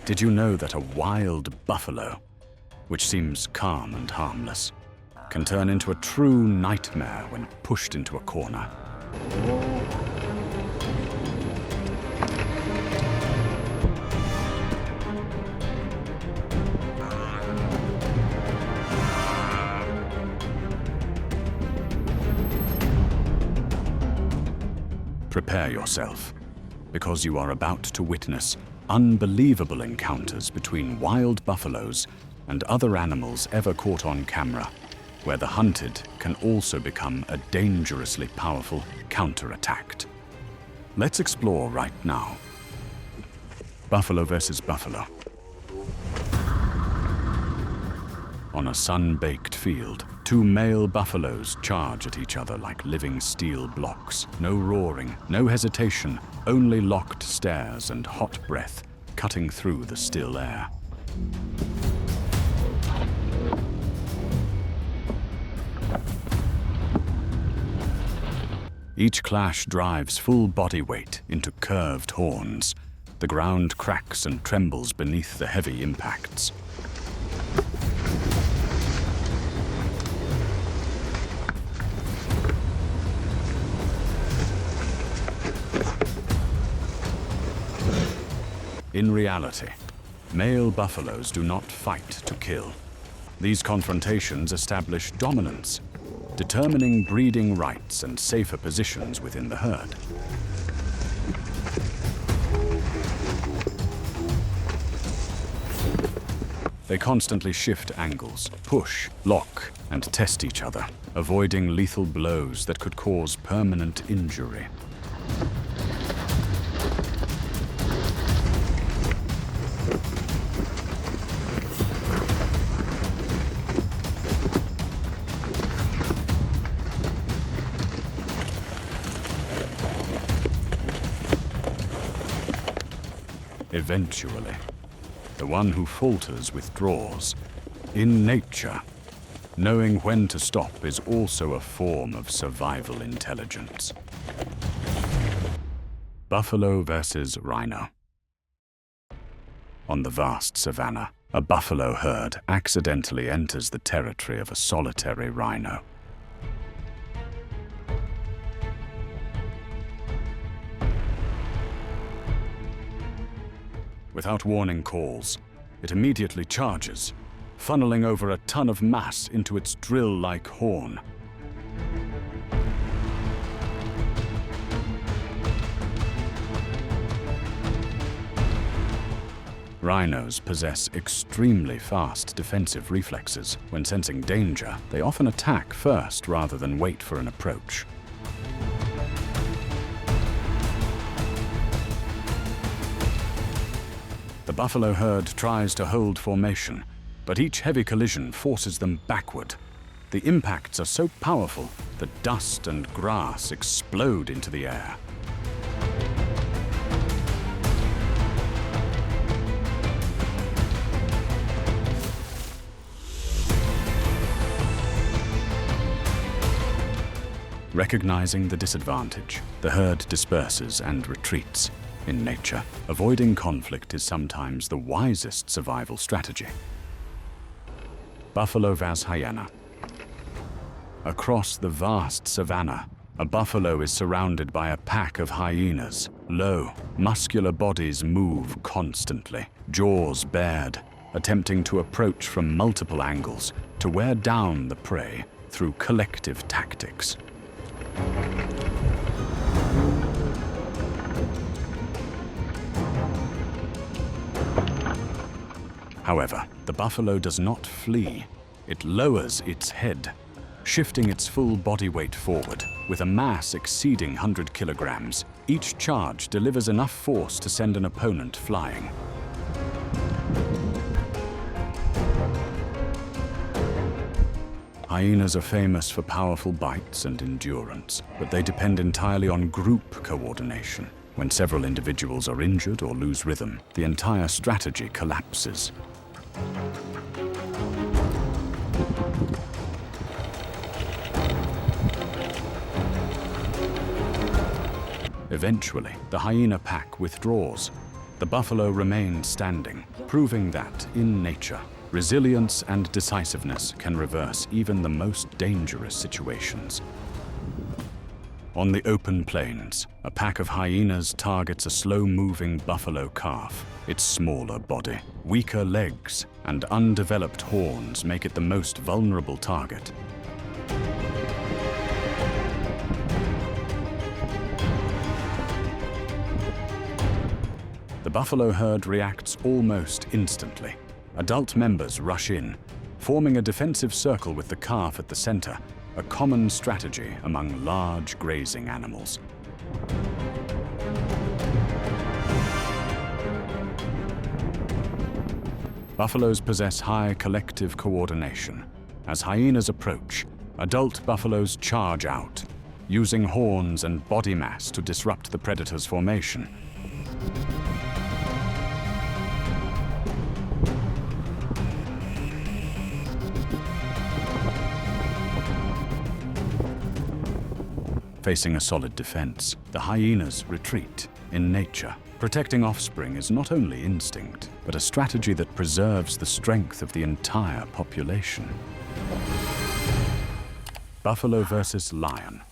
Did you know that a wild buffalo, which seems calm and harmless, can turn into a true nightmare when pushed into a corner? Prepare yourself, because you are about to witness unbelievable encounters between wild buffaloes and other animals ever caught on camera, where the hunted can also become a dangerously powerful counterattacked. Let's explore right now. Buffalo versus buffalo. On a sun-baked field, two male buffaloes charge at each other like living steel blocks. No roaring, no hesitation, only locked stares and hot breath cutting through the still air. Each clash drives full body weight into curved horns. The ground cracks and trembles beneath the heavy impacts. In reality, male buffaloes do not fight to kill. These confrontations establish dominance, determining breeding rights and safer positions within the herd. They constantly shift angles, push, lock, and test each other, avoiding lethal blows that could cause permanent injury. Eventually, the one who falters withdraws. In nature, knowing when to stop is also a form of survival intelligence. Buffalo versus rhino. On the vast savanna, a buffalo herd accidentally enters the territory of a solitary rhino. Without warning calls, it immediately charges, funneling over a ton of mass into its drill-like horn. Rhinos possess extremely fast defensive reflexes. When sensing danger, they often attack first rather than wait for an approach. The buffalo herd tries to hold formation, but each heavy collision forces them backward. The impacts are so powerful that dust and grass explode into the air. Recognizing the disadvantage, the herd disperses and retreats. In nature, avoiding conflict is sometimes the wisest survival strategy. Buffalo vs. hyena. Across the vast savanna, a buffalo is surrounded by a pack of hyenas. Low, muscular bodies move constantly, jaws bared, attempting to approach from multiple angles to wear down the prey through collective tactics. However, the buffalo does not flee. It lowers its head, shifting its full body weight forward. With a mass exceeding 100 kilograms, each charge delivers enough force to send an opponent flying. Hyenas are famous for powerful bites and endurance, but they depend entirely on group coordination. When several individuals are injured or lose rhythm, the entire strategy collapses. Eventually, the hyena pack withdraws, The buffalo remained standing, proving that, in nature, resilience and decisiveness can reverse even the most dangerous situations. On the open plains, a pack of hyenas targets a slow-moving buffalo calf. Its smaller body, weaker legs, and undeveloped horns make it the most vulnerable target. The buffalo herd reacts almost instantly. Adult members rush in, forming a defensive circle with the calf at the center, a common strategy among large grazing animals. Buffaloes possess high collective coordination. As hyenas approach, adult buffaloes charge out, using horns and body mass to disrupt the predator's formation. Facing a solid defense, the hyenas retreat. In nature, protecting offspring is not only instinct, but a strategy that preserves the strength of the entire population. Buffalo versus lion.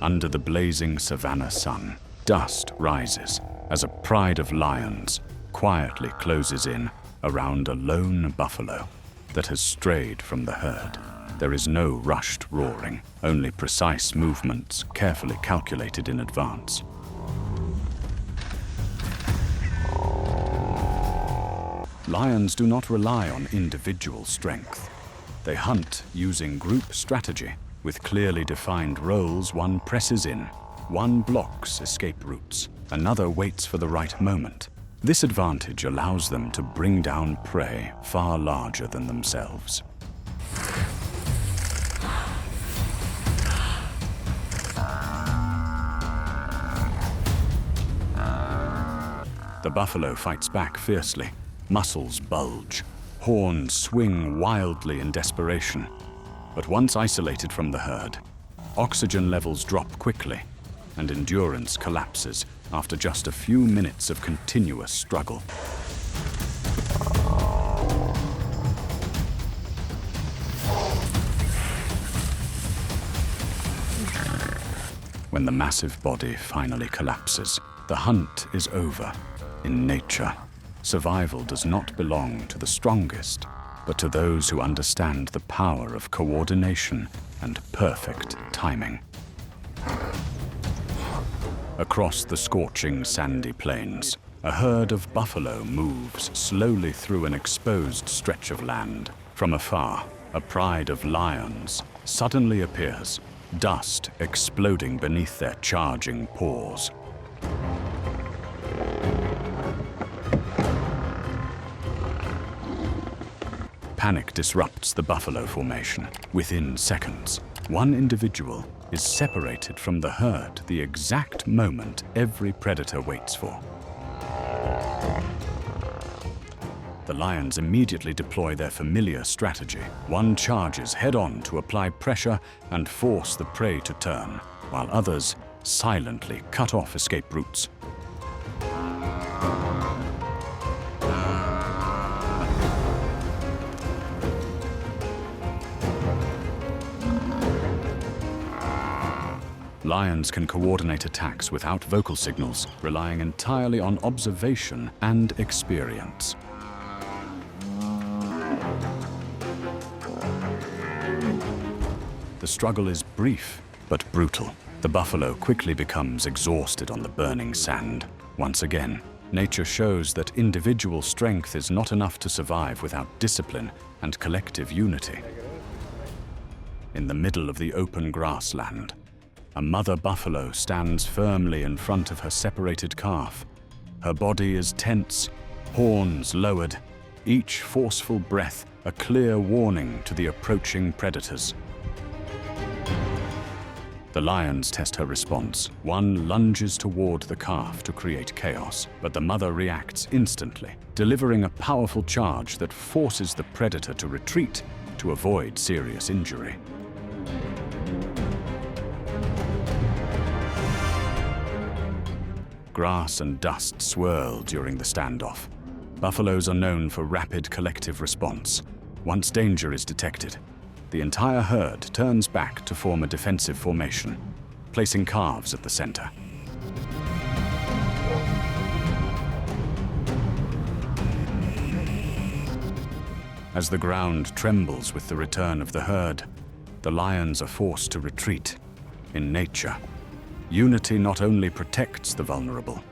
Under the blazing savanna sun, dust rises as a pride of lions quietly closes in around a lone buffalo that has strayed from the herd. There is no rushed roaring, only precise movements carefully calculated in advance. Lions do not rely on individual strength. They hunt using group strategy. With clearly defined roles, one presses in, one blocks escape routes, another waits for the right moment. This advantage allows them to bring down prey far larger than themselves. The buffalo fights back fiercely. Muscles bulge, horns swing wildly in desperation. But once isolated from the herd, oxygen levels drop quickly, and endurance collapses after just a few minutes of continuous struggle. When the massive body finally collapses, the hunt is over. In nature, survival does not belong to the strongest, but to those who understand the power of coordination and perfect timing. Across the scorching sandy plains, a herd of buffalo moves slowly through an exposed stretch of land. From afar, a pride of lions suddenly appears, dust exploding beneath their charging paws. Panic disrupts the buffalo formation. Within seconds, one individual is separated from the herd the exact moment every predator waits for. The lions immediately deploy their familiar strategy. One charges head-on to apply pressure and force the prey to turn, while others silently cut off escape routes. Lions can coordinate attacks without vocal signals, relying entirely on observation and experience. The struggle is brief, but brutal. The buffalo quickly becomes exhausted on the burning sand. Once again, nature shows that individual strength is not enough to survive without discipline and collective unity. In the middle of the open grassland, a mother buffalo stands firmly in front of her separated calf. Her body is tense, horns lowered, each forceful breath a clear warning to the approaching predators. The lions test her response. One lunges toward the calf to create chaos, but the mother reacts instantly, delivering a powerful charge that forces the predator to retreat to avoid serious injury. Grass and dust swirl during the standoff. Buffaloes are known for rapid collective response. Once danger is detected, the entire herd turns back to form a defensive formation, placing calves at the center. As the ground trembles with the return of the herd, the lions are forced to retreat. In nature, unity not only protects the vulnerable,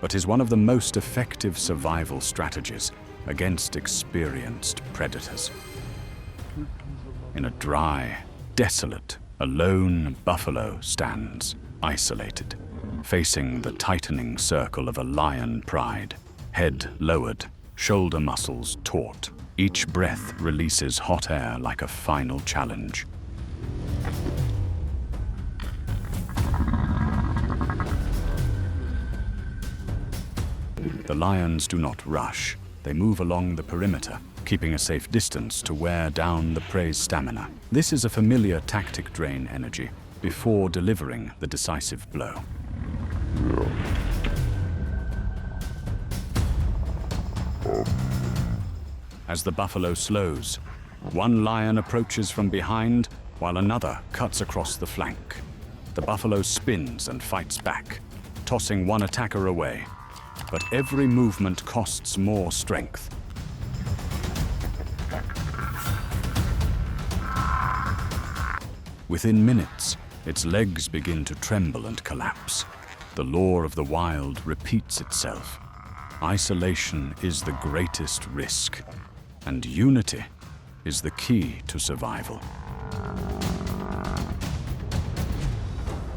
but is one of the most effective survival strategies against experienced predators. In a dry, desolate, a lone buffalo stands, isolated, facing the tightening circle of a lion pride. Head lowered, shoulder muscles taut. Each breath releases hot air like a final challenge. The lions do not rush. They move along the perimeter, keeping a safe distance to wear down the prey's stamina. This is a familiar tactic: drain energy before delivering the decisive blow. As the buffalo slows, one lion approaches from behind while another cuts across the flank. The buffalo spins and fights back, tossing one attacker away. But every movement costs more strength. Within minutes, its legs begin to tremble and collapse. The law of the wild repeats itself. Isolation is the greatest risk, and unity is the key to survival.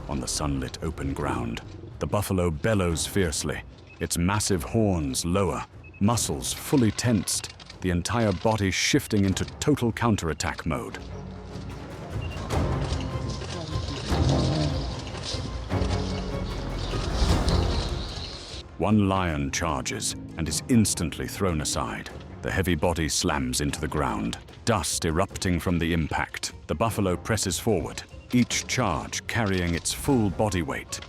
On the sunlit open ground, the buffalo bellows fiercely, its massive horns lower, muscles fully tensed, the entire body shifting into total counterattack mode. One lion charges and is instantly thrown aside. The heavy body slams into the ground, dust erupting from the impact. The buffalo presses forward, each charge carrying its full body weight.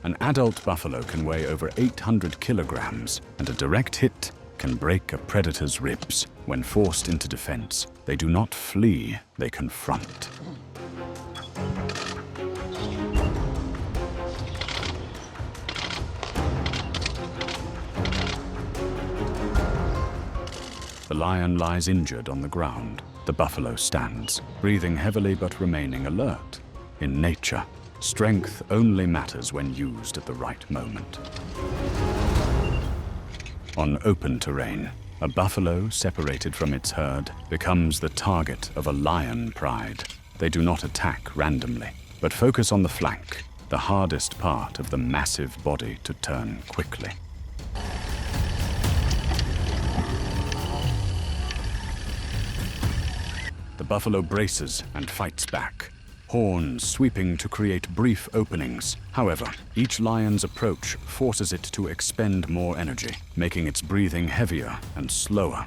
An adult buffalo can weigh over 800 kilograms, and a direct hit can break a predator's ribs. When forced into defense, they do not flee, they confront. The lion lies injured on the ground. The buffalo stands, breathing heavily but remaining alert. In nature, strength only matters when used at the right moment. On open terrain, a buffalo separated from its herd becomes the target of a lion pride. They do not attack randomly, but focus on the flank, the hardest part of the massive body to turn quickly. The buffalo braces and fights back, horns sweeping to create brief openings. However, each lion's approach forces it to expend more energy, making its breathing heavier and slower.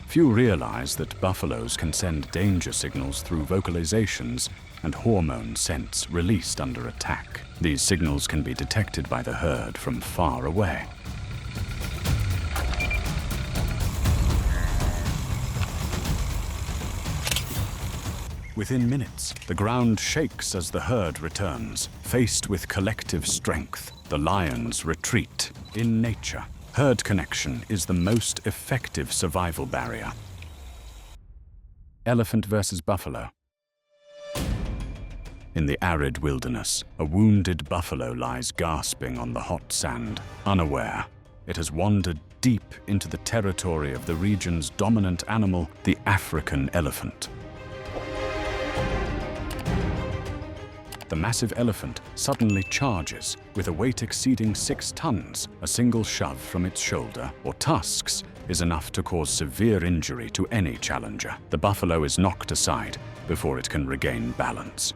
Few realize that buffaloes can send danger signals through vocalizations and hormone scents released under attack. These signals can be detected by the herd from far away. Within minutes, the ground shakes as the herd returns. Faced with collective strength, the lions retreat. In nature, herd connection is the most effective survival barrier. Elephant versus buffalo. In the arid wilderness, a wounded buffalo lies gasping on the hot sand, unaware. It has wandered deep into the territory of the region's dominant animal, the African elephant. The massive elephant suddenly charges, with a weight exceeding 6 tons. A single shove from its shoulder or tusks is enough to cause severe injury to any challenger. The buffalo is knocked aside before it can regain balance.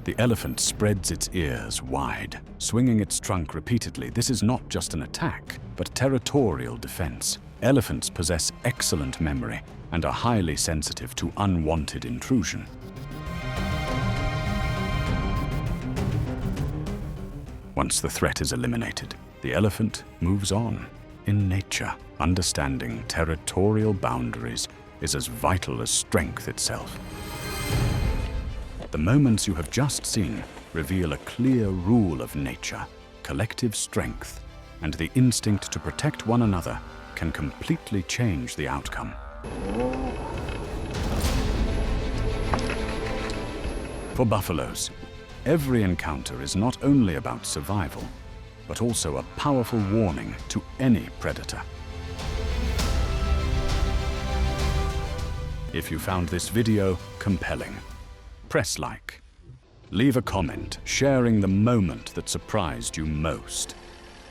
The elephant spreads its ears wide, swinging its trunk repeatedly. This is not just an attack, but territorial defense. Elephants possess excellent memory and are highly sensitive to unwanted intrusion. Once the threat is eliminated, the elephant moves on. In nature, understanding territorial boundaries is as vital as strength itself. The moments you have just seen reveal a clear rule of nature. Collective strength and the instinct to protect one another can completely change the outcome. For buffaloes, every encounter is not only about survival, but also a powerful warning to any predator. If you found this video compelling, press like. Leave a comment sharing the moment that surprised you most,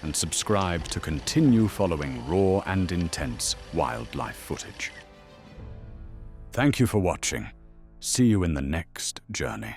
and subscribe to continue following raw and intense wildlife footage. Thank you for watching. See you in the next journey.